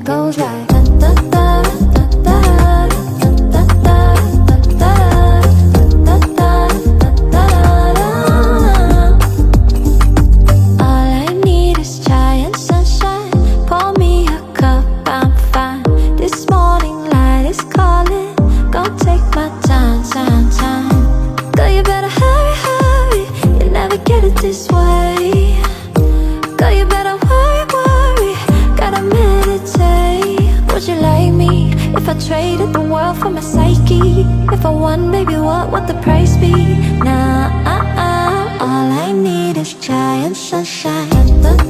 it goes like da da da da da da da da da da da da da. All I need is giant sunshine. Pour me a cup, I'm fine. This morning light is calling. Gonna take my time, time, time. Girl, you better hurry, hurry. You never get it this way. Girl, you better worry, worry. Gotta meditate. Would you like me if I traded the world for my psyche? If I won, baby, what would the price be? Nah, all I need is giant sunshine.